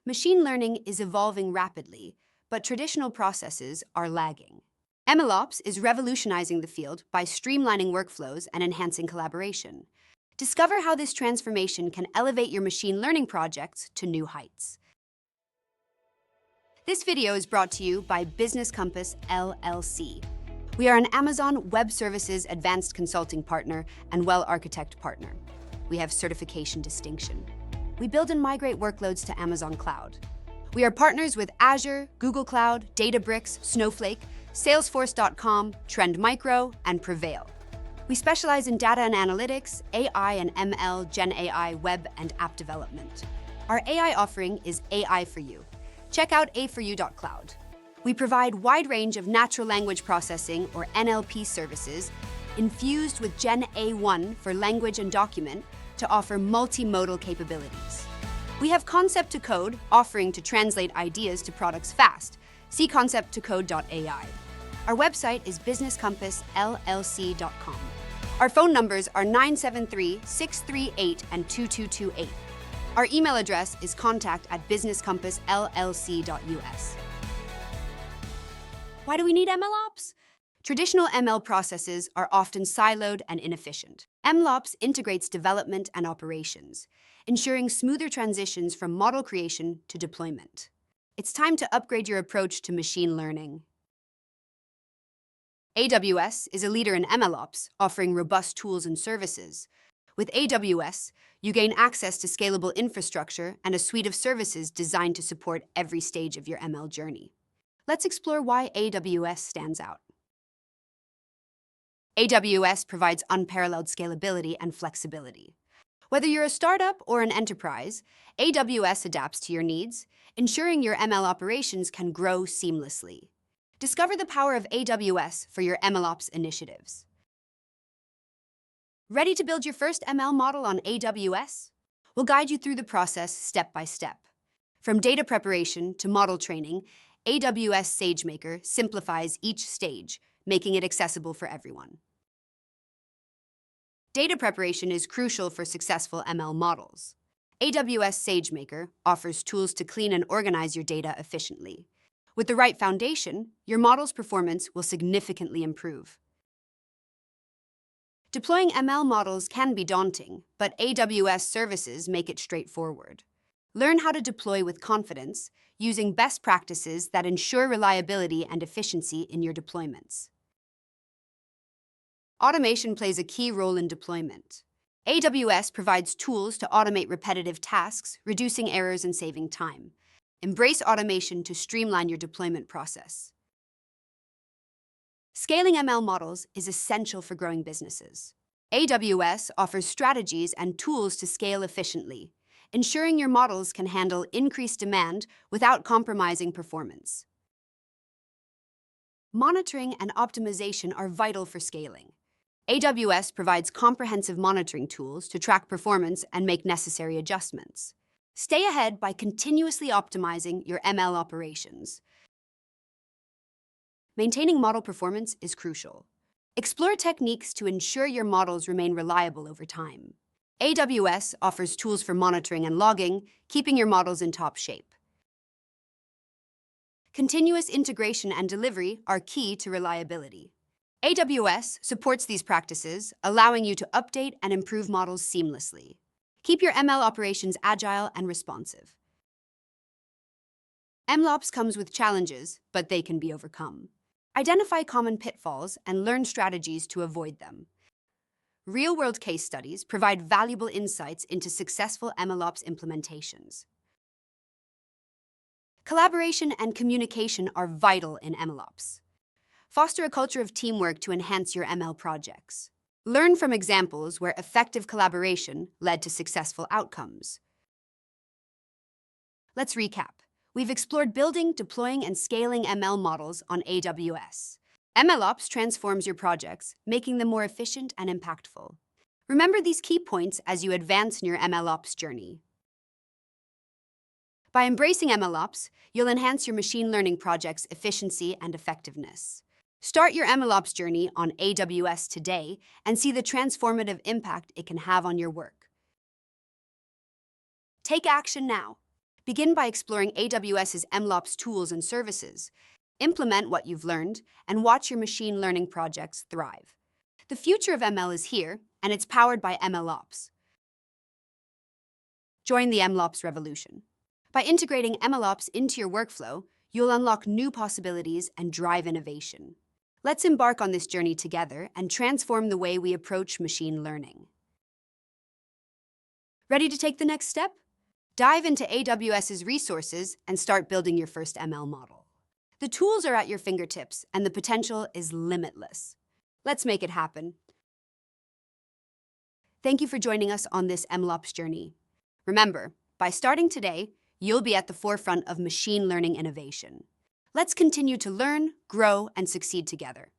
Machine learning is evolving rapidly, but traditional processes are lagging. MLOps is revolutionizing the field by streamlining workflows and enhancing collaboration. Discover how this transformation can elevate your machine learning projects to new heights. This video is brought to you by Business Compass LLC. We are an Amazon Web Services Advanced Consulting Partner and Well-Architect Partner. We have certification distinction. We build and migrate workloads to Amazon Cloud. We are partners with Azure, Google Cloud, Databricks, Snowflake, Salesforce.com, Trend Micro, and Prevail. We specialize in data and analytics, AI and ML, Gen AI, web, and app development. Our AI offering is AI for You. Check out a4u.cloud. We provide wide range of natural language processing, or NLP services, infused with Gen A1 for language and document to offer multimodal capabilities. We have Concept to Code, offering to translate ideas to products fast. See concepttocode.ai. Our website is businesscompassllc.com. Our phone numbers are 973-638 and 2228. Our email address is contact@businesscompassllc.us. Why do we need MLOps? Traditional ML processes are often siloed and inefficient. MLOps integrates development and operations, ensuring smoother transitions from model creation to deployment. It's time to upgrade your approach to machine learning. AWS is a leader in MLOps, offering robust tools and services. With AWS, you gain access to scalable infrastructure and a suite of services designed to support every stage of your ML journey. Let's explore why AWS stands out. AWS provides unparalleled scalability and flexibility. Whether you're a startup or an enterprise, AWS adapts to your needs, ensuring your ML operations can grow seamlessly. Discover the power of AWS for your MLOps initiatives. Ready to build your first ML model on AWS? We'll guide you through the process step by step. From data preparation to model training, AWS SageMaker simplifies each stage, making it accessible for everyone. Data preparation is crucial for successful ML models. AWS SageMaker offers tools to clean and organize your data efficiently. With the right foundation, your model's performance will significantly improve. Deploying ML models can be daunting, but AWS services make it straightforward. Learn how to deploy with confidence, using best practices that ensure reliability and efficiency in your deployments. Automation plays a key role in deployment. AWS provides tools to automate repetitive tasks, reducing errors and saving time. Embrace automation to streamline your deployment process. Scaling ML models is essential for growing businesses. AWS offers strategies and tools to scale efficiently, ensuring your models can handle increased demand without compromising performance. Monitoring and optimization are vital for scaling. AWS provides comprehensive monitoring tools to track performance and make necessary adjustments. Stay ahead by continuously optimizing your ML operations. Maintaining model performance is crucial. Explore techniques to ensure your models remain reliable over time. AWS offers tools for monitoring and logging, keeping your models in top shape. Continuous integration and delivery are key to reliability. AWS supports these practices, allowing you to update and improve models seamlessly. Keep your ML operations agile and responsive. MLOps comes with challenges, but they can be overcome. Identify common pitfalls and learn strategies to avoid them. Real-world case studies provide valuable insights into successful MLOps implementations. Collaboration and communication are vital in MLOps. Foster a culture of teamwork to enhance your ML projects. Learn from examples where effective collaboration led to successful outcomes. Let's recap. We've explored building, deploying, and scaling ML models on AWS. MLOps transforms your projects, making them more efficient and impactful. Remember these key points as you advance in your MLOps journey. By embracing MLOps, you'll enhance your machine learning project's efficiency and effectiveness. Start your MLOps journey on AWS today and see the transformative impact it can have on your work. Take action now. Begin by exploring AWS's MLOps tools and services. Implement what you've learned and watch your machine learning projects thrive. The future of ML is here, and it's powered by MLOps. Join the MLOps revolution. By integrating MLOps into your workflow, you'll unlock new possibilities and drive innovation. Let's embark on this journey together and transform the way we approach machine learning. Ready to take the next step? Dive into AWS's resources and start building your first ML model. The tools are at your fingertips, and the potential is limitless. Let's make it happen. Thank you for joining us on this MLOps journey. Remember, by starting today, you'll be at the forefront of machine learning innovation. Let's continue to learn, grow, and succeed together.